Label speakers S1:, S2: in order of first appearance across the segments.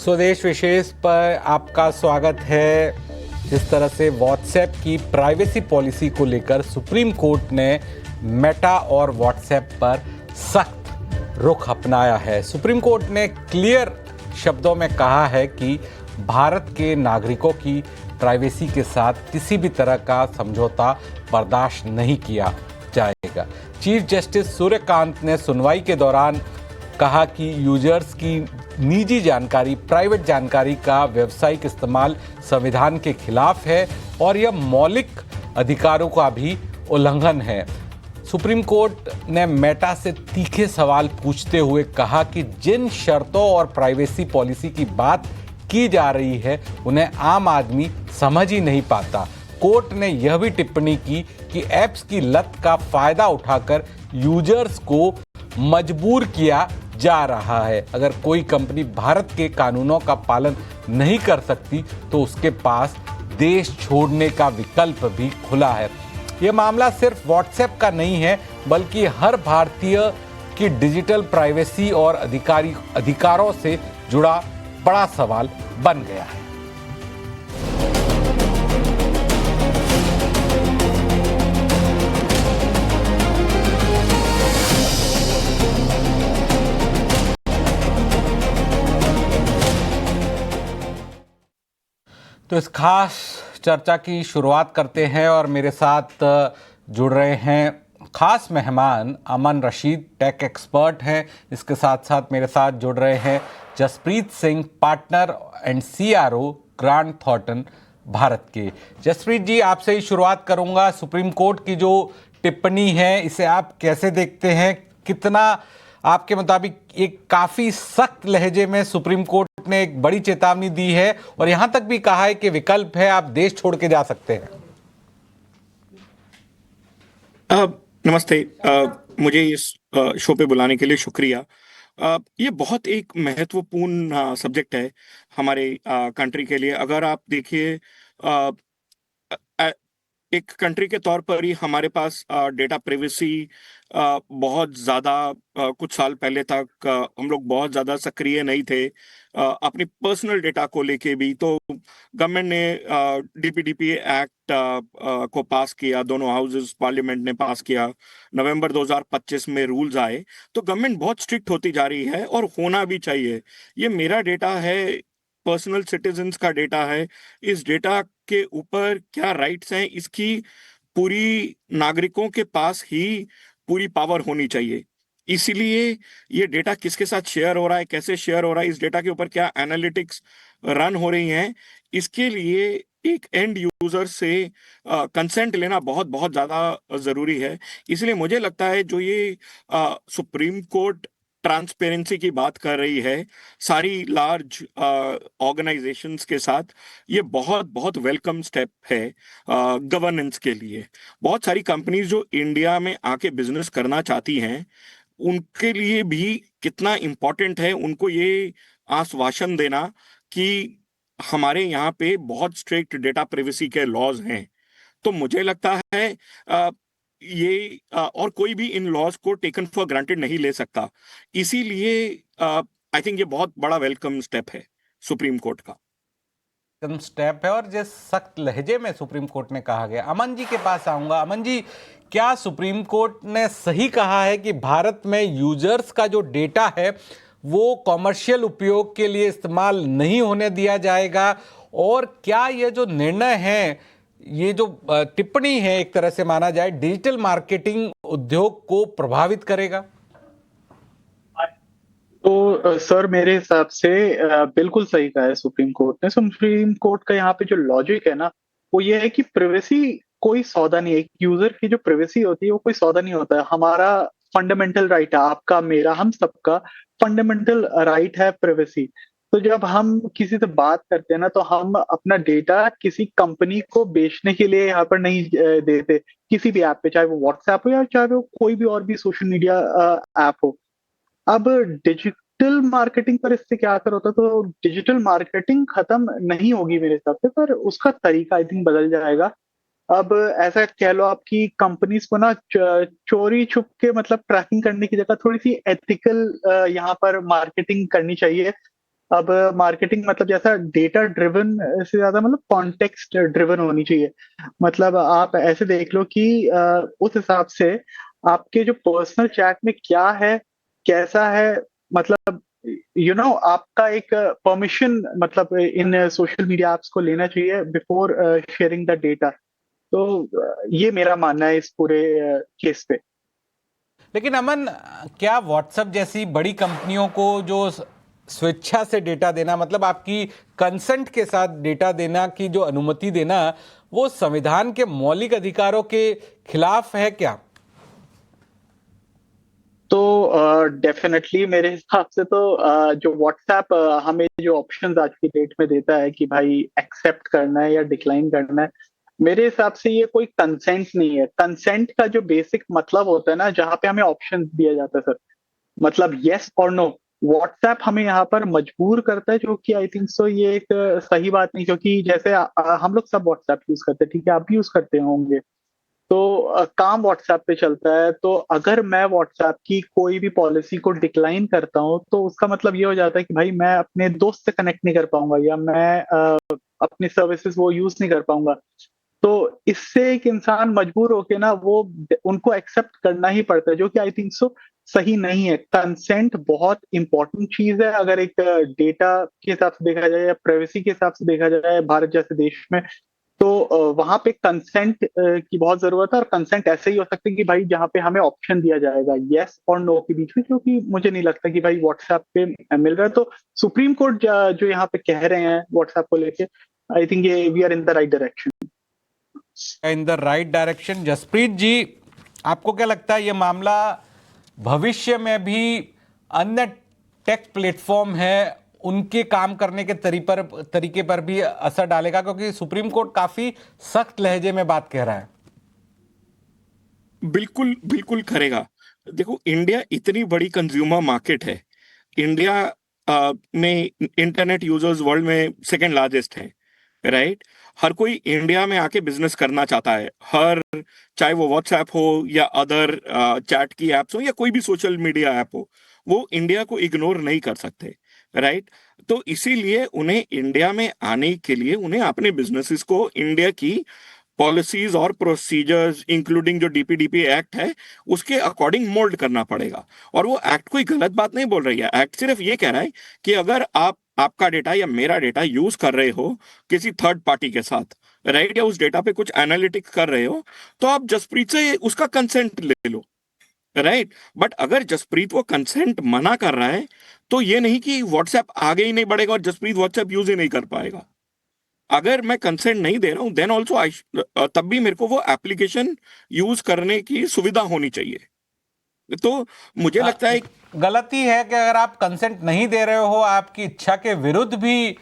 S1: स्वदेश विशेष पर आपका स्वागत है। जिस तरह से व्हाट्सएप की प्राइवेसी पॉलिसी को लेकर सुप्रीम कोर्ट ने मेटा और व्हाट्सएप पर सख्त रुख अपनाया है। सुप्रीम कोर्ट ने क्लियर शब्दों में कहा है कि भारत के नागरिकों की प्राइवेसी के साथ किसी भी तरह का समझौता बर्दाश्त नहीं किया जाएगा। चीफ जस्टिस सूर्यकांत ने सुनवाई के दौरान कहा कि यूजर्स की निजी जानकारी, प्राइवेट जानकारी का व्यावसायिक इस्तेमाल संविधान के खिलाफ है और यह मौलिक अधिकारों का भी उल्लंघन है। सुप्रीम कोर्ट ने मेटा से तीखे सवाल पूछते हुए कहा कि जिन शर्तों और प्राइवेसी पॉलिसी की बात की जा रही है उन्हें आम आदमी समझ ही नहीं पाता। कोर्ट ने यह भी टिप्पणी की कि ऐप्स की लत का फायदा उठाकर यूजर्स को मजबूर किया जा रहा है। अगर कोई कंपनी भारत के कानूनों का पालन नहीं कर सकती तो उसके पास देश छोड़ने का विकल्प भी खुला है। यह मामला सिर्फ व्हाट्सएप का नहीं है बल्कि हर भारतीय की डिजिटल प्राइवेसी और अधिकारों से जुड़ा बड़ा सवाल बन गया है। तो इस खास चर्चा की शुरुआत करते हैं और मेरे साथ जुड़ रहे हैं खास मेहमान अमन रशीद, टेक एक्सपर्ट हैं। इसके साथ साथ मेरे साथ जुड़ रहे हैं Jaspreet Singh, partner and CRO Grant Thornton Bharat के। जसप्रीत जी, आपसे ही शुरुआत करूंगा। सुप्रीम कोर्ट की जो टिप्पणी है इसे आप कैसे देखते हैं? कितना आपके मुताबिक एक काफ़ी सख्त लहजे में सुप्रीम कोर्ट ने एक बड़ी चेतावनी दी है और यहां तक भी कहा है कि विकल्प है, आप देश छोड़ के जा सकते हैं।
S2: नमस्ते। मुझे इस शो पे बुलाने के लिए शुक्रिया। ये बहुत एक महत्वपूर्ण सब्जेक्ट है हमारे कंट्री के लिए। अगर आप देखिए, एक कंट्री के तौर पर ही हमारे पास डेटा प्राइवेसी बहुत ज़्यादा कुछ साल पहले तक हम लोग बहुत ज़्यादा सक्रिय नहीं थे अपनी पर्सनल डेटा को लेके भी। तो गवर्नमेंट ने डीपीडीपी एक्ट को पास किया, दोनों हाउसेस पार्लियामेंट ने पास किया। नवंबर 2025 में रूल्स आए। तो गवर्नमेंट बहुत स्ट्रिक्ट होती जा रही है और होना भी चाहिए। ये मेरा डेटा है, पर्सनल सिटीजन्स का डेटा है। इस डेटा के ऊपर क्या राइट्स हैं, इसकी पूरी नागरिकों के पास ही पूरी पावर होनी चाहिए। इसीलिए ये डेटा किसके साथ शेयर हो रहा है, कैसे शेयर हो रहा है, इस डेटा के ऊपर क्या एनालिटिक्स रन हो रही हैं, इसके लिए एक एंड यूजर से कंसेंट लेना बहुत बहुत ज़्यादा ज़रूरी है। इसलिए मुझे लगता है जो ये सुप्रीम कोर्ट ट्रांसपेरेंसी की बात कर रही है सारी लार्ज ऑर्गेनाइजेशंस के साथ, ये बहुत बहुत वेलकम स्टेप है गवर्नेंस के लिए। बहुत सारी कंपनीज जो इंडिया में आके बिजनेस करना चाहती हैं उनके लिए भी कितना इम्पोर्टेंट है उनको ये आश्वासन देना कि हमारे यहाँ पे बहुत स्ट्रिक्ट डेटा प्राइवेसी के लॉज हैं। तो मुझे लगता है और कोई भी इन लॉज को टेकन फॉर ग्रांटेड नहीं ले सकता। इसीलिए आई थिंक ये बहुत बड़ा वेलकम स्टेप है सुप्रीम कोर्ट का।
S1: स्टेप है और जिस सख्त लहजे में सुप्रीम कोर्ट ने कहा गया। अमन जी के पास आऊंगा। अमन जी, क्या सुप्रीम कोर्ट ने सही कहा है कि भारत में यूजर्स का जो डेटा है वो कॉमर्शियल उपयोग के लिए इस्तेमाल नहीं होने दिया जाएगा? और क्या ये जो निर्णय है, ये जो टिप्पणी है, एक तरह से माना जाए डिजिटल मार्केटिंग उद्योग को प्रभावित करेगा?
S3: तो सर, मेरे हिसाब से बिल्कुल सही कहा है सुप्रीम कोर्ट ने। सुप्रीम कोर्ट का यहाँ पे जो लॉजिक है ना, वो ये है कि प्राइवेसी कोई सौदा नहीं है। एक यूजर की जो प्राइवेसी होती है वो कोई सौदा नहीं होता है। हमारा फंडामेंटल राइट है, आपका, मेरा, हम सबका फंडामेंटल राइट है प्राइवेसी। तो जब हम किसी से बात करते हैं ना, तो हम अपना डेटा किसी कंपनी को बेचने के लिए यहाँ पर नहीं देते किसी भी ऐप पे, चाहे वो व्हाट्सएप हो या चाहे वो कोई भी और भी सोशल मीडिया ऐप हो। अब डिजिटल मार्केटिंग पर इससे क्या असर होता है? तो डिजिटल मार्केटिंग खत्म नहीं होगी मेरे हिसाब से, पर उसका तरीका आई थिंक बदल जाएगा। अब ऐसा कह लो आप कि कंपनीज को ना चोरी छुप के मतलब ट्रैकिंग करने की जगह थोड़ी सी एथिकल यहाँ पर मार्केटिंग करनी चाहिए। अब मार्केटिंग मतलब जैसा डेटा ड्रिवन से ज्यादा मतलब कॉन्टेक्स्ट ड्रिवन होनी चाहिए। मतलब आप ऐसे देख लो कि उस हिसाब से आपके जो पर्सनल चैट में क्या है, कैसा है, मतलब आपका एक परमिशन मतलब इन सोशल मीडिया ऐप्स को लेना चाहिए बिफोर शेयरिंग द डेटा। तो ये मेरा मानना है इस पूरे केस पे।
S1: लेकिन अमन, क्या व्हाट्सएप जैसी बड़ी कंपनियों को जो स्वेच्छा से डेटा देना, मतलब आपकी कंसेंट के साथ डेटा देना की जो अनुमति देना, वो संविधान के मौलिक अधिकारों के खिलाफ है क्या?
S3: तो डेफिनेटली मेरे हिसाब से तो जो व्हाट्सएप हमें जो ऑप्शंस आज की डेट में देता है कि भाई एक्सेप्ट करना है या डिक्लाइन करना है, मेरे हिसाब से ये कोई कंसेंट नहीं है। कंसेंट का जो बेसिक मतलब होता है ना, जहाँ पे हमें ऑप्शन दिया जाता है सर, मतलब यस और नो। व्हाट्सएप हमें यहाँ पर मजबूर करता है, जो कि आई थिंक सो ये एक सही बात नहीं, क्योंकि जैसे हम लोग सब व्हाट्सएप यूज करते हैं, ठीक है, आप भी यूज करते होंगे। तो काम व्हाट्सएप पे चलता है, तो अगर मैं व्हाट्सएप की कोई भी पॉलिसी को डिक्लाइन करता हूँ तो उसका मतलब ये हो जाता है कि भाई मैं अपने दोस्त से कनेक्ट नहीं कर पाऊंगा, या मैं अपनी सर्विसेज वो यूज नहीं कर पाऊंगा। तो इससे एक इंसान मजबूर होके ना वो उनको एक्सेप्ट करना ही पड़ता है, जो कि आई थिंक सो सही नहीं है। कंसेंट बहुत इंपॉर्टेंट चीज है, अगर एक डेटा के हिसाब से देखा जाए या प्राइवेसी के हिसाब से देखा जाए भारत जैसे देश में। तो वहां पे कंसेंट की बहुत जरूरत है, और कंसेंट ऐसे ही हो सकते हैं कि भाई जहाँ पे हमें ऑप्शन दिया जाएगा यस और नो के बीच में, क्योंकि मुझे नहीं लगता कि भाई व्हाट्सएप पे मिल रहा है। तो सुप्रीम कोर्ट जो यहाँ पे कह रहे हैं व्हाट्सएप को लेके, आई थिंक ये we are in the right direction.
S1: In the right direction. Jaspreet ji, आपको क्या लगता है ये मामला भविष्य में भी अन्य टेक प्लेटफॉर्म है उनके काम करने के तरीके पर भी असर डालेगा? क्योंकि सुप्रीम कोर्ट काफी सख्त लहजे में बात कह रहा है।
S2: बिल्कुल बिल्कुल करेगा। देखो, इंडिया इतनी बड़ी कंज्यूमर मार्केट है। इंडिया में इंटरनेट यूजर्स वर्ल्ड में सेकंड लार्जेस्ट है, राइट। हर कोई इंडिया में आके बिजनेस करना चाहता है, हर, चाहे वो व्हाट्सएप हो या अदर चैट की एप्स हो या कोई भी सोशल मीडिया ऐप हो, वो इंडिया को इग्नोर नहीं कर सकते, राइट। तो इसीलिए उन्हें इंडिया में आने के लिए उन्हें अपने बिजनेसेस को इंडिया की पॉलिसीज और प्रोसीजर्स इंक्लूडिंग जो डीपीडीपी एक्ट है उसके अकॉर्डिंग मोल्ड करना पड़ेगा। और वो एक्ट कोई गलत बात नहीं बोल रही है, एक्ट सिर्फ ये कह रहा है कि अगर आप आपका डेटा या मेरा डेटा यूज कर रहे हो किसी थर्ड पार्टी के साथ, राइट, या उस डेटा पे कुछ एनालिटिक्स कर रहे हो, तो आप जसप्रीत से उसका कंसेंट ले लो, राइट। बट अगर जसप्रीत वो कंसेंट मना कर रहा है, तो ये नहीं कि व्हाट्सएप आगे ही नहीं बढ़ेगा और जसप्रीत व्हाट्सएप यूज ही नहीं कर पाएगा। अगर मैं कंसेंट नहीं दे रहा हूं देन ऑल्सो आई, तब भी मेरे को वो एप्लीकेशन यूज करने की सुविधा होनी चाहिए। तो मुझे
S1: आ,
S2: लगता है
S1: गलती है कि अगर आप कंसेंट नहीं दे रहे हो, आपकी इच्छा के विरुद्ध भी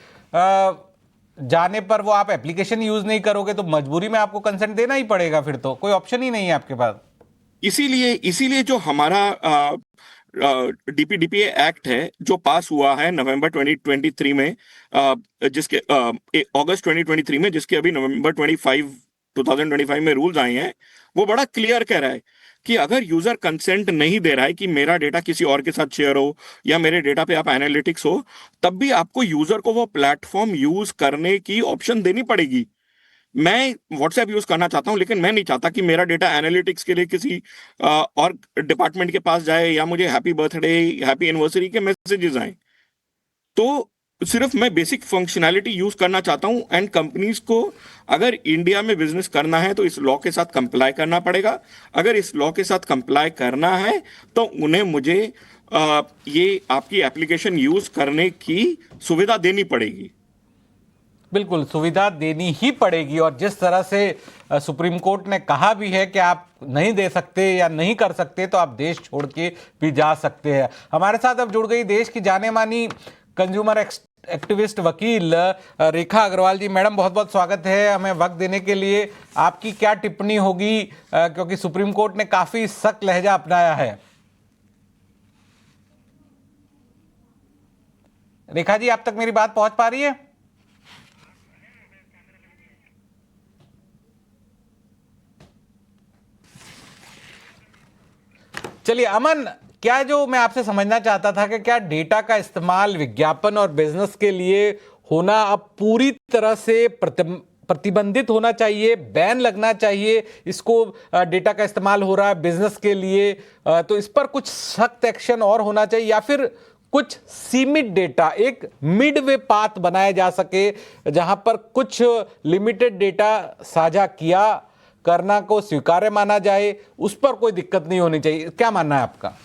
S1: जाने पर वो आप एप्लीकेशन यूज नहीं करोगे, तो मजबूरी में आपको कंसेंट देना ही पड़ेगा, फिर तो कोई ऑप्शन ही नहीं है आपके पास।
S2: इसीलिए इसीलिए जो हमारा डीपीडीपी एक्ट है जो पास हुआ है नवंबर 2023 में, जिसके अगस्त 2023 में, जिसके अभी नवंबर 2025 में रूल्स आए हैं, वो बड़ा क्लियर कह रहा है कि अगर यूजर कंसेंट नहीं दे रहा है कि मेरा डेटा किसी और के साथ शेयर हो या मेरे डेटा पे आप एनालिटिक्स हो, तब भी आपको यूजर को वो प्लेटफॉर्म यूज करने की ऑप्शन देनी पड़ेगी। मैं व्हाट्सएप यूज करना चाहता हूं, लेकिन मैं नहीं चाहता कि मेरा डेटा एनालिटिक्स के लिए किसी और डिपार्टमेंट के पास जाए या मुझे हैप्पी बर्थडे, हैप्पी एनिवर्सरी के मैसेजेस आए। तो सिर्फ मैं बेसिक फंक्शनैलिटी यूज करना चाहता हूं, एंड कंपनीज को अगर इंडिया में बिजनेस करना है तो इस लॉ के साथ कंप्लाई करना पड़ेगा। अगर इस लॉ के साथ कंप्लाई करना है तो उन्हें मुझे ये आपकी एप्लीकेशन यूज करने की सुविधा देनी पड़ेगी।
S1: बिल्कुल सुविधा देनी ही पड़ेगी। और जिस तरह से सुप्रीम कोर्ट ने कहा भी है कि आप नहीं दे सकते या नहीं कर सकते, तो आप देश छोड़ के भी जा सकते हैं। हमारे साथ अब जुड़ गई देश की जाने मानी कंज्यूमर एक्टिविस्ट वकील रेखा अग्रवाल जी। मैडम, बहुत बहुत स्वागत है हमें वक्त देने के लिए। आपकी क्या टिप्पणी होगी, क्योंकि सुप्रीम कोर्ट ने काफी सख्त लहजा अपनाया है। रेखा जी, आप तक मेरी बात पहुंच पा रही है? चलिए अमन, क्या जो मैं आपसे समझना चाहता था कि क्या डेटा का इस्तेमाल विज्ञापन और बिजनेस के लिए होना अब पूरी तरह से प्रतिबंधित होना चाहिए, बैन लगना चाहिए, इसको डेटा का इस्तेमाल हो रहा है बिजनेस के लिए, तो इस पर कुछ सख्त एक्शन और होना चाहिए, या फिर कुछ सीमित डेटा, एक मिडवे पाथ बनाया जा सके जहां पर कुछ लिमिटेड डेटा साझा किया करना को स्वीकार्य माना जाए, उस पर कोई दिक्कत नहीं होनी चाहिए? क्या मानना है आपका?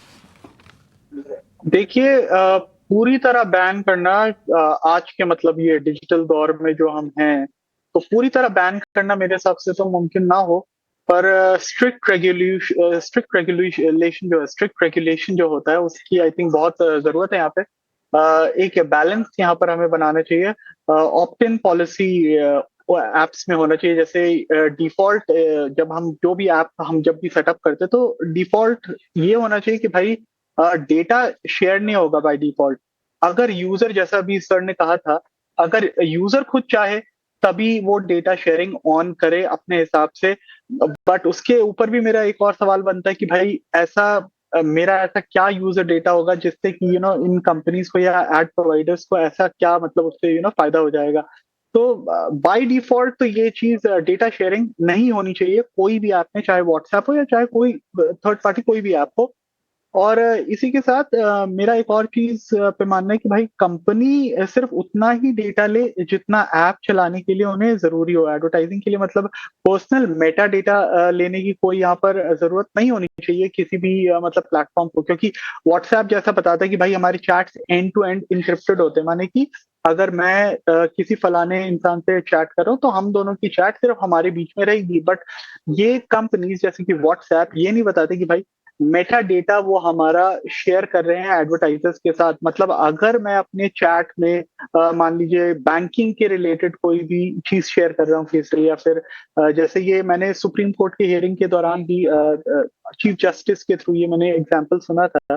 S3: देखिए, पूरी तरह बैन करना, आज के मतलब ये डिजिटल दौर में जो हम हैं, तो पूरी तरह बैन करना मेरे हिसाब से तो मुमकिन ना हो। पर स्ट्रिक्ट रेगुलेशन जो होता है उसकी आई थिंक बहुत जरूरत है यहाँ पे। एक बैलेंस यहाँ पर हमें बनाना चाहिए। ऑप्ट इन पॉलिसी एप्स में होना चाहिए। जैसे डिफॉल्ट, जब हम जो भी ऐप हम जब भी सेटअप करते तो डिफॉल्ट ये होना चाहिए कि भाई डेटा शेयर नहीं होगा बाय डिफॉल्ट। अगर यूजर, जैसा अभी सर ने कहा था, अगर यूजर खुद चाहे तभी वो डेटा शेयरिंग ऑन करे अपने हिसाब से। बट उसके ऊपर भी मेरा एक और सवाल बनता है कि भाई मेरा ऐसा क्या यूजर डेटा होगा जिससे कि इन कंपनीज को या एड प्रोवाइडर्स को ऐसा क्या मतलब उससे फायदा हो जाएगा। तो बाय डिफॉल्ट तो ये चीज डेटा शेयरिंग नहीं होनी चाहिए कोई भी ऐप में, चाहे व्हाट्सएप हो या चाहे कोई थर्ड पार्टी कोई भी ऐप हो। और इसी के साथ मेरा एक और चीज पे मानना है कि भाई कंपनी सिर्फ उतना ही डेटा ले जितना ऐप चलाने के लिए उन्हें जरूरी हो। एडवर्टाइजिंग के लिए मतलब पर्सनल मेटा डेटा लेने की कोई यहाँ पर जरूरत नहीं होनी चाहिए किसी भी मतलब प्लेटफॉर्म को, क्योंकि व्हाट्सएप जैसा बताता है कि भाई हमारे chats end to end encrypted होते हैं। माने कि अगर मैं किसी फलाने इंसान से चैट कर रहा हूँ तो हम दोनों की चैट सिर्फ हमारे बीच में रहेगी। बट ये कंपनीज जैसे कि व्हाट्सएप ये नहीं बताते कि भाई मेटा डेटा वो हमारा शेयर कर रहे हैं एडवर्टाइजर्स के साथ। मतलब अगर मैं अपने चैट में मान लीजिए बैंकिंग के रिलेटेड कोई भी चीज शेयर कर रहा हूँ किसी, या फिर जैसे ये मैंने सुप्रीम कोर्ट के हियरिंग के दौरान भी चीफ जस्टिस के थ्रू ये मैंने एग्जांपल सुना था।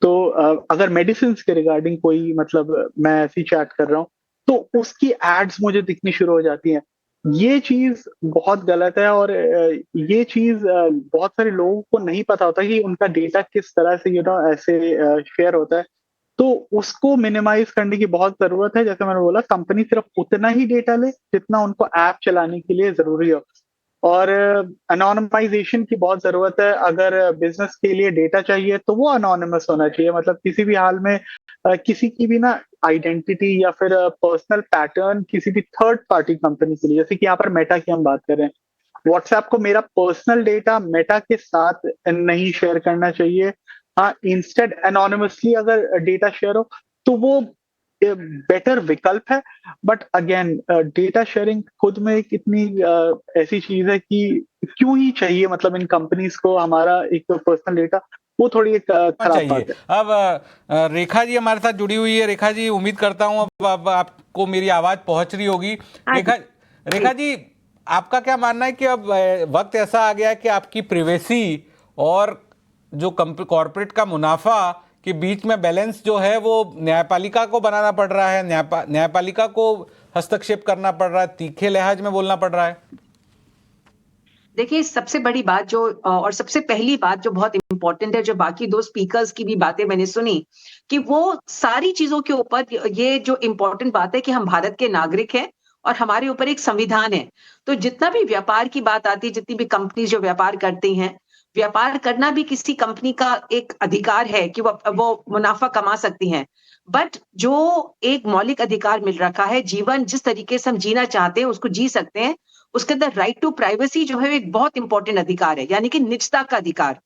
S3: तो अगर मेडिसिन के रिगार्डिंग कोई मतलब मैं ऐसी चैट कर रहा हूँ तो उसकी एड्स मुझे दिखनी शुरू हो जाती हैं। ये चीज बहुत गलत है। और ये चीज बहुत सारे लोगों को नहीं पता होता कि उनका डेटा किस तरह से ऐसे शेयर होता है। तो उसको मिनिमाइज करने की बहुत जरूरत है। जैसे मैंने बोला, कंपनी सिर्फ उतना ही डेटा ले जितना उनको ऐप चलाने के लिए जरूरी हो। और अनोनिमाइजेशन की बहुत जरूरत है। अगर बिजनेस के लिए डेटा चाहिए तो वो अनोनिमस होना चाहिए। मतलब किसी भी हाल में किसी की भी ना आइडेंटिटी या फिर पर्सनल पैटर्न किसी भी थर्ड पार्टी कंपनी के लिए, जैसे कि यहाँ पर मेटा की हम बात करें, व्हाट्सएप को मेरा पर्सनल डेटा मेटा के साथ नहीं शेयर करना चाहिए। हाँ, इंस्टेड एनोनिमसली अगर डेटा शेयर हो तो वो बेटर विकल्प है। बट अगेन डेटा शेयरिंग खुद में एक इतनी ऐसी चीज है कि क्यों ही चाहिए मतलब इन कंपनीज को हमारा एक पर्सनल डेटा, वो थोड़ी एक खराब बात है।
S1: अब रेखा जी हमारे साथ जुड़ी हुई है। रेखा जी, उम्मीद करता हूं अब आपको मेरी आवाज पहुंच रही होगी। रेखा जी, आपका क्या मानना है कि अब वक्त ऐसा आ गया है कि आपकी प्राइवेसी और जो कॉर्पोरेट का मुनाफा के बीच में बैलेंस जो है वो न्यायपालिका को बनाना पड़ रहा है, न्यायपालिका को हस्तक्षेप करना पड़ रहा है, तीखे लहज में बोलना पड़ रहा है?
S4: देखिए, सबसे बड़ी बात जो और सबसे पहली बात जो बहुत इंपॉर्टेंट है, जो बाकी दो स्पीकर्स की भी बातें मैंने सुनी, कि वो सारी चीजों के ऊपर ये जो इंपॉर्टेंट बात है कि हम भारत के नागरिक हैं और हमारे ऊपर एक संविधान है। तो जितना भी व्यापार की बात आती है, जितनी भी कंपनी जो व्यापार करती हैं, व्यापार करना भी किसी कंपनी का एक अधिकार है कि वो मुनाफा कमा सकती हैं। बट जो एक मौलिक अधिकार मिल रखा है, जीवन जिस तरीके से हम जीना चाहते हैं उसको जी सकते हैं, उसके अंदर राइट टू प्राइवेसी जो है एक बहुत इंपॉर्टेंट अधिकार है, यानी कि निजता का अधिकार।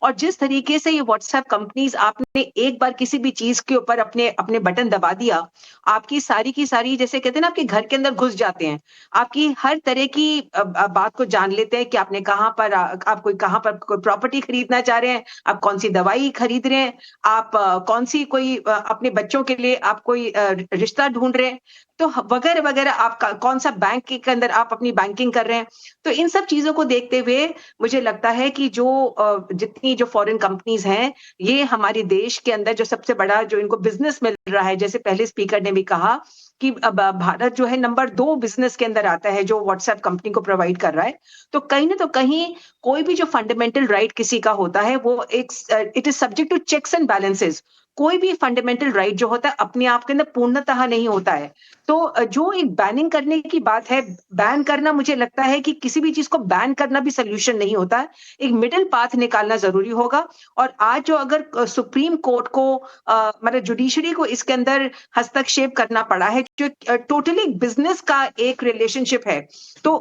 S4: और जिस तरीके से ये व्हाट्सएप कंपनीज, आपने एक बार किसी भी चीज के ऊपर अपने अपने बटन दबा दिया, आपकी सारी की सारी, जैसे कहते हैं ना, आपके घर के अंदर घुस जाते हैं, आपकी हर तरह की बात को जान लेते हैं कि आपने कहाँ पर कहाँ पर कोई प्रॉपर्टी खरीदना चाह रहे हैं, आप कौन सी दवाई खरीद रहे हैं, आप कौन सी कोई अपने बच्चों के लिए आप कोई रिश्ता ढूंढ रहे हैं। तो वगैरह वगैरह आपका कौन सा बैंक के अंदर आप अपनी बैंकिंग कर रहे हैं। तो इन सब चीजों को देखते हुए मुझे लगता है कि जो जितनी जो फॉरेन कंपनीज हैं, ये हमारे देश के अंदर जो सबसे बड़ा जो इनको बिजनेस मिल रहा है, जैसे पहले स्पीकर ने भी कहा कि अब भारत जो है नंबर 2 बिज़नेस के अंदर आता है, जो व्हाट्सएप कंपनी को प्रोवाइड कर रहा है। तो कहीं न तो कहीं कोई भी जो फंडामेंटल राइट किसी का होता है, वो it is subject to checks and balances. कोई भी फंडामेंटल राइट जो होता है, अपने आप के अंदर पूर्णतः नहीं होता है। तो जो एक बैनिंग करने की बात है, बैन करना मुझे लगता है कि किसी भी चीज़ को बैन करना भी सॉल्यूशन नहीं होता है। एक मिडल पाथ निकालना ज़रूरी होगा और आज जो अगर सुप्रीम कोर्ट को मतलब जुडिशरी को इसके अंदर हस्तक्षेप करना पड़ा है, जो टोटली बिजनेस का एक रिलेशनशिप है, तो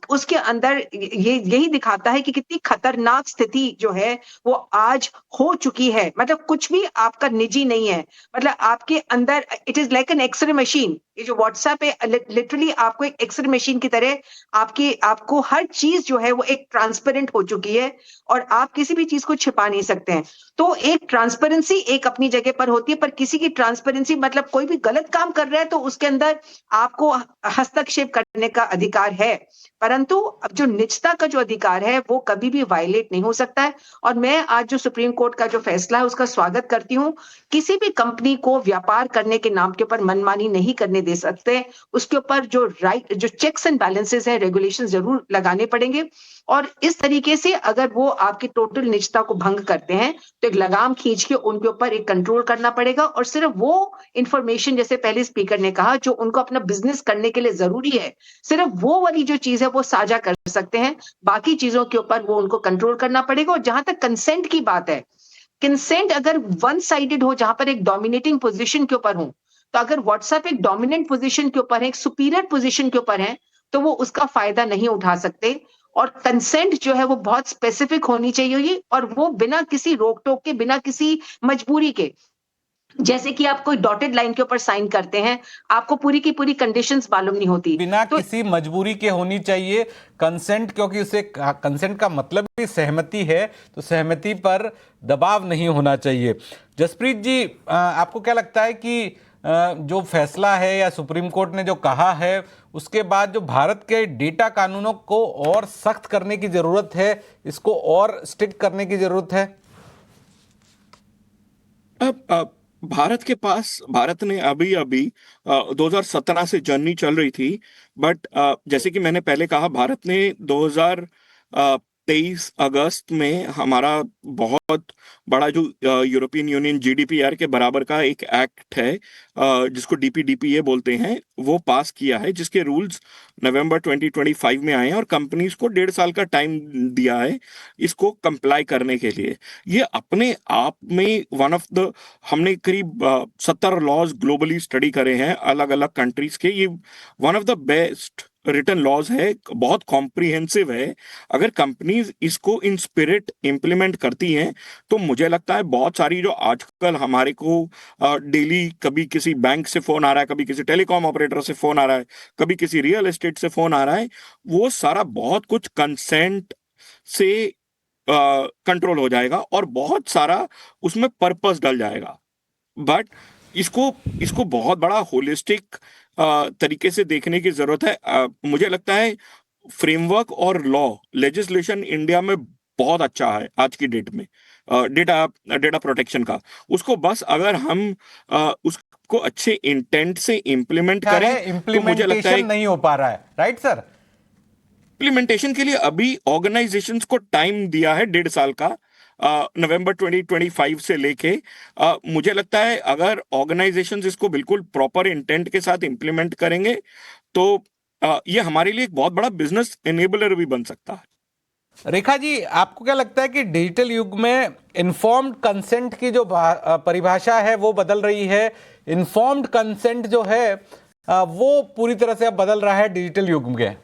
S4: उसके अंदर ये यही दिखाता है कि कितनी खतरनाक स्थिति जो है वो आज हो चुकी है। मतलब कुछ भी आपका निजी नहीं है, मतलब आपके अंदर it is like an X ray machine. ये जो व्हाट्सएप है लिटरली आपको एक एक्सरे मशीन की तरह आपको हर चीज जो है वो एक ट्रांसपेरेंट हो चुकी है और आप किसी भी चीज को छिपा नहीं सकते हैं। तो एक ट्रांसपेरेंसी एक अपनी जगह पर होती है, पर किसी की ट्रांसपेरेंसी मतलब कोई भी गलत काम कर रहा है तो उसके अंदर आपको हस्तक्षेप करने का अधिकार है, परंतु अब जो निजता का जो अधिकार है वो कभी भी वायलेट नहीं हो सकता है। और मैं आज जो सुप्रीम कोर्ट का जो फैसला है उसका स्वागत करती हूँ। किसी भी कंपनी को व्यापार करने के नाम के ऊपर मनमानी नहीं करने दे सकते। उसके ऊपर जो राइट जो चेक्स एंड बैलेंसेस है, रेगुलेशन जरूर लगाने पड़ेंगे और इस तरीके से अगर वो आपकी टोटल निजता को भंग करते हैं तो एक लगाम खींच के उनके ऊपर एक कंट्रोल करना पड़ेगा और सिर्फ वो इंफॉर्मेशन, जैसे पहले स्पीकर ने कहा, जो उनको अपना बिजनेस करने के लिए जरूरी है, सिर्फ वो वाली जो चीज है वो साझा कर सकते हैं। बाकी चीजों के ऊपर वो उनको कंट्रोल करना पड़ेगा। और जहां तक कंसेंट की बात है, कंसेंट अगर वन साइडेड हो, जहां पर एक डोमिनेटिंग पोजीशन के ऊपर हो, तो अगर व्हाट्सएप एक डोमिनेंट पोजीशन के ऊपर है, एक सुपीरियर पोजीशन के ऊपर है, तो वो उसका फायदा नहीं उठा सकते। और कंसेंट जो है वो बहुत स्पेसिफिक होनी चाहिए और वो बिना किसी रोक टोक के, बिना किसी मजबूरी के। जैसे कि आप कोई डॉटेड लाइन के ऊपर साइन करते हैं, आपको पूरी की पूरी कंडीशंस मालूम नहीं होती।
S1: बिना
S4: तो
S1: किसी मजबूरी के होनी चाहिए कंसेंट, क्योंकि उसे कंसेंट का मतलब भी सहमति है, तो सहमति पर दबाव नहीं होना चाहिए। जसप्रीत जी, आपको क्या लगता है कि जो फैसला है या सुप्रीम कोर्ट ने जो कहा है उसके बाद जो भारत के डेटा कानूनों को और सख्त करने की जरूरत है, इसको और स्ट्रिक्ट करने की जरूरत है?
S2: अब भारत ने अभी अभी 2017 से जर्नी चल रही थी, बट जैसे कि मैंने पहले कहा, भारत ने 2023 अगस्त में हमारा बहुत बड़ा जो यूरोपियन यूनियन जीडीपीआर के बराबर का एक एक्ट है, जिसको डीपीडीपीए बोलते हैं, वो पास किया है, जिसके रूल्स नवंबर 2025 में आए हैं और कंपनीज को 1.5 साल का टाइम दिया है इसको कंप्लाई करने के लिए। ये अपने आप में वन ऑफ द, हमने करीब 70 लॉज ग्लोबली स्टडी करे हैं अलग अलग कंट्रीज के, ये one of the best written laws है, बहुत कॉम्प्रिहेंसिव है। अगर कंपनीज इसको इन स्पिरिट इंप्लीमेंट करती हैं तो मुझे लगता है बहुत सारी जो आजकल हमारे को डेली कभी किसी बैंक से फोन आ रहा है, कभी किसी टेलीकॉम ऑपरेटर से फोन आ रहा है, कभी किसी रियल एस्टेट से फोन आ रहा है, वो सारा बहुत कुछ कंसेंट से कंट्रोल हो जाएगा और बहुत सारा उसमें पर्पस डल जाएगा। बट इसको इसको बहुत बड़ा होलिस्टिक तरीके से देखने की जरूरत है। मुझे लगता है फ्रेमवर्क और लॉ लेजिस्लेशन इंडिया में बहुत अच्छा है आज की डेट में, डेटा प्रोटेक्शन का। उसको बस अगर हम उसको अच्छे इंटेंट से इम्प्लीमेंट करें तो मुझे लगता है
S1: इम्प्लीमेंटेशन नहीं हो पा रहा है, राइट सर?
S2: इम्प्लीमेंटेशन के लिए अभी ऑर्गेनाइजेशंस को टाइम दिया है 1.5 साल का, नवंबर 2025 से लेके। मुझे लगता है अगर ऑर्गेनाइजेशंस इसको बिल्कुल प्रॉपर इंटेंट के साथ इंप्लीमेंट करेंगे तो ये हमारे लिए एक बहुत बड़ा बिजनेस एनेबलर भी बन सकता है।
S1: रेखा जी, आपको क्या लगता है कि डिजिटल युग में इन्फॉर्म्ड कंसेंट की जो परिभाषा है वो बदल रही है? इन्फॉर्म्ड कंसेंट जो है वो पूरी तरह से अब बदल रहा है डिजिटल युग में?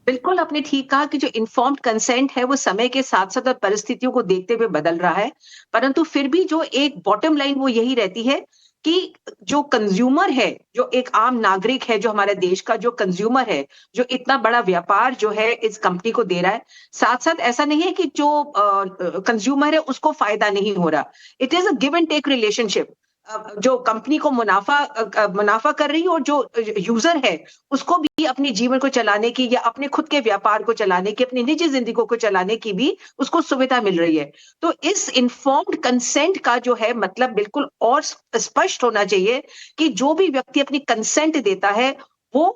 S4: बिल्कुल आपने ठीक कहा कि जो इन्फॉर्म्ड कंसेंट है वो समय के साथ साथ और परिस्थितियों को देखते हुए बदल रहा है, परंतु फिर भी जो एक बॉटम लाइन वो यही रहती है कि जो कंज्यूमर है, जो एक आम नागरिक है, जो हमारे देश का जो कंज्यूमर है, जो इतना बड़ा व्यापार जो है इस कंपनी को दे रहा है, साथ साथ ऐसा नहीं है कि जो कंज्यूमर है उसको फायदा नहीं हो रहा। It is a give and take relationship. जो कंपनी को मुनाफा कर रही है और जो यूजर है उसको भी अपने जीवन को चलाने की या अपने खुद के व्यापार को चलाने की, अपनी निजी जिंदगी को चलाने की भी उसको सुविधा मिल रही है। तो इस इन्फॉर्म्ड कंसेंट का जो है मतलब बिल्कुल और स्पष्ट होना चाहिए कि जो भी व्यक्ति अपनी कंसेंट देता है वो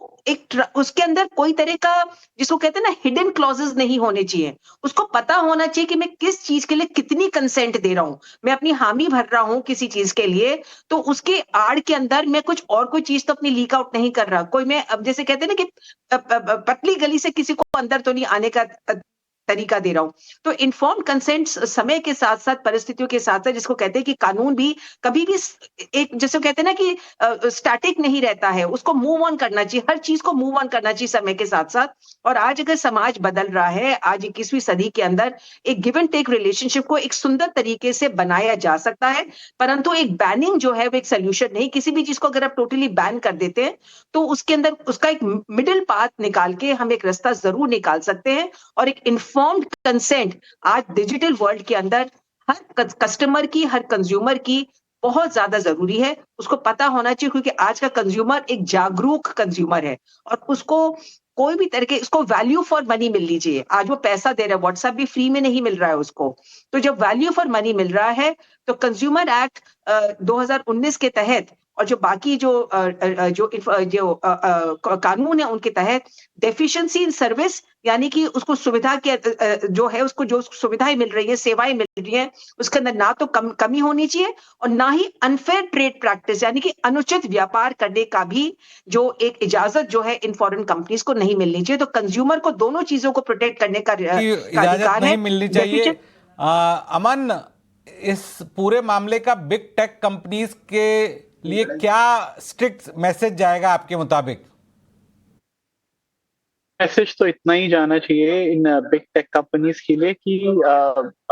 S4: उसके अंदर कोई तरह का, जिसको कहते हैं ना, हिडन क्लॉजेस नहीं होने चाहिए। उसको पता होना चाहिए कि मैं किस चीज के लिए कितनी कंसेंट दे रहा हूं। मैं अपनी हामी भर रहा हूं किसी चीज के लिए, तो उसके आड़ के अंदर मैं कुछ और कोई चीज तो अपनी लीक आउट नहीं कर रहा। कोई मैं अब जैसे कहते हैं ना कि पतली गली से किसी को अंदर तो नहीं आने का तरीका दे रहा हूं। तो इन्फॉर्म्ड कंसेंट समय के साथ साथ, परिस्थितियों के साथ साथ, जिसको कहते हैं कि कानून भी कभी भी एक, जैसे कहते हैं ना कि स्टैटिक नहीं रहता है, उसको मूव ऑन करना चाहिए, हर चीज को मूव ऑन करना चाहिए समय के साथ साथ। और आज अगर समाज बदल रहा है, आज 21वीं सदी के अंदर एक गिव एंड टेक रिलेशनशिप को एक सुंदर तरीके से बनाया जा सकता है, परंतु एक बैनिंग जो है वो एक सोल्यूशन नहीं। किसी भी चीज को अगर आप टोटली बैन कर देते हैं तो उसके अंदर उसका एक मिडिल पाथ निकाल के हम एक रास्ता जरूर निकाल सकते हैं। और एक इन्फॉर्म्ड कंसेंट आज डिजिटल वर्ल्ड के अंदर हर कस्टमर की, हर कंज्यूमर की बहुत ज्यादा जरूरी है। उसको पता होना चाहिए, क्योंकि आज का कंज्यूमर एक जागरूक कंज्यूमर है और उसको कोई भी तरह के, उसको वैल्यू फॉर मनी मिलनी चाहिए। आज वो पैसा दे रहा है, व्हाट्सएप भी फ्री में नहीं मिल रहा है उसको। तो जब वैल्यू फॉर मनी मिल रहा है तो कंज्यूमर एक्ट 2019 के तहत और जो बाकी जो कानून है उनके तहत डेफिशिएंसी इन सर्विस, यानी कि उसको सुविधा के जो है, उसको जो सुविधाएं मिल रही है, सेवाएं मिल रही हैं, उसके अंदर ना तो कमी होनी चाहिए और ना ही अनफेयर ट्रेड प्रैक्टिस, यानी कि अनुचित व्यापार करने का भी जो एक इजाजत जो है इन फॉरेन कंपनीज को नहीं मिलनी चाहिए। तो कंज्यूमर को दोनों चीजों को प्रोटेक्ट करने का
S1: इजाजत
S4: अधिकार
S1: नहीं
S4: है।
S1: मिलनी चाहिए। अमन, इस पूरे मामले का बिग टेक कंपनीज के लिए क्या स्ट्रिक्ट मैसेज जाएगा आपके मुताबिक?
S3: मैसेज तो इतना ही जाना चाहिए इन बिग टेक कंपनीज के लिए कि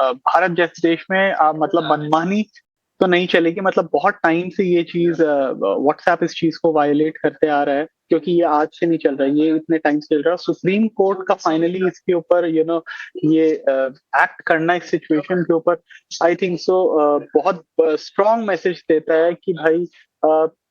S3: भारत जैसे देश में मतलब मनमानी तो नहीं चलेगी। मतलब बहुत टाइम से ये चीज, व्हाट्सएप इस चीज को वायलेट करते आ रहा है, क्योंकि ये आज से नहीं चल रहा है, ये इतने टाइम से चल रहा है। सुप्रीम कोर्ट का फाइनली इसके ऊपर ये एक्ट करना इस सिचुएशन के ऊपर, आई थिंक सो बहुत स्ट्रॉन्ग मैसेज देता है कि भाई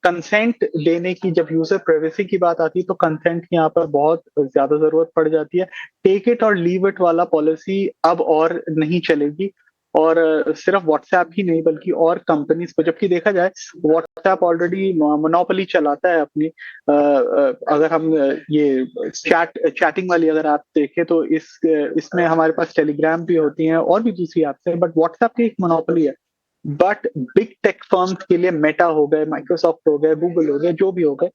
S3: कंसेंट देने की, जब यूजर प्राइवेसी की बात आती है तो कंसेंट की यहाँ पर बहुत ज्यादा जरूरत पड़ जाती है। टेक इट और लीव इट वाला पॉलिसी अब और नहीं चलेगी। और सिर्फ व्हाट्सएप ही नहीं बल्कि और कंपनीज को, जबकि देखा जाए व्हाट्सएप ऑलरेडी मोनोपोली चलाता है अपनी। अगर हम ये चैटिंग वाली अगर आप देखें तो इसमें हमारे पास टेलीग्राम भी होती हैं और भी दूसरी ऐप्स हैं, बट व्हाट्सएप की एक मोनोपोली है। बट बिग टेक फर्म्स के लिए मेटा हो गए, माइक्रोसॉफ्ट हो गए, गूगल हो गए, जो भी हो गए,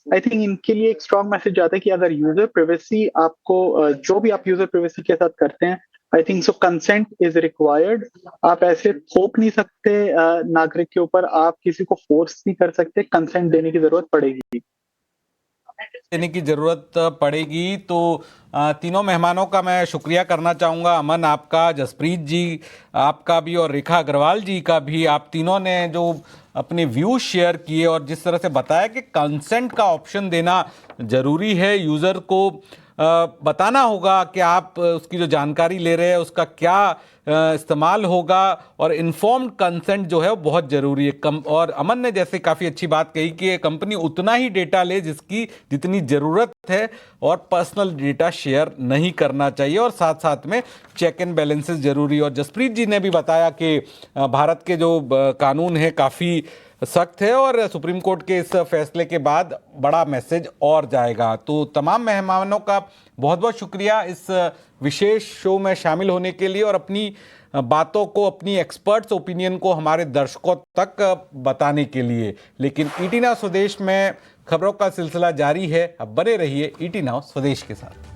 S3: आई थिंक इनके लिए एक स्ट्रॉन्ग मैसेज आता है कि अगर यूजर प्राइवेसी आपको, जो भी आप यूजर प्राइवेसी के साथ करते हैं, I think so consent is required. आप ऐसे थोप नहीं सकते नागरिक के ऊपर, आप किसी को फोर्स नहीं कर सकते, कंसेंट देने की जरूरत पड़ेगी।
S1: तो तीनों मेहमानों का मैं शुक्रिया करना चाहूँगा। अमन आपका, जसप्रीत जी आपका भी और रेखा अग्रवाल जी का भी। आप तीनों ने जो अपने व्यू शेयर किए और जिस तरह से बताया कि कंसेंट का ऑप्शन देना ज़रूरी है, यूज़र को बताना होगा कि आप उसकी जो जानकारी ले रहे हैं उसका क्या इस्तेमाल होगा, और इन्फॉर्म्ड कंसेंट जो है वो बहुत ज़रूरी है। और अमन ने जैसे काफ़ी अच्छी बात कही कि कंपनी उतना ही डेटा ले जितनी ज़रूरत है और पर्सनल डेटा शेयर नहीं करना चाहिए, और साथ साथ में चेक एंड बैलेंसेस ज़रूरी। और जसप्रीत जी ने भी बताया कि भारत के जो कानून है काफ़ी सख्त है और सुप्रीम कोर्ट के इस फैसले के बाद बड़ा मैसेज और जाएगा। तो तमाम मेहमानों का बहुत बहुत शुक्रिया इस विशेष शो में शामिल होने के लिए और अपनी बातों को, अपनी एक्सपर्ट्स ओपिनियन को हमारे दर्शकों तक बताने के लिए। लेकिन ईटी नाउ स्वदेश में खबरों का सिलसिला जारी है। अब बने रहिए ईटी नाउ स्वदेश के साथ।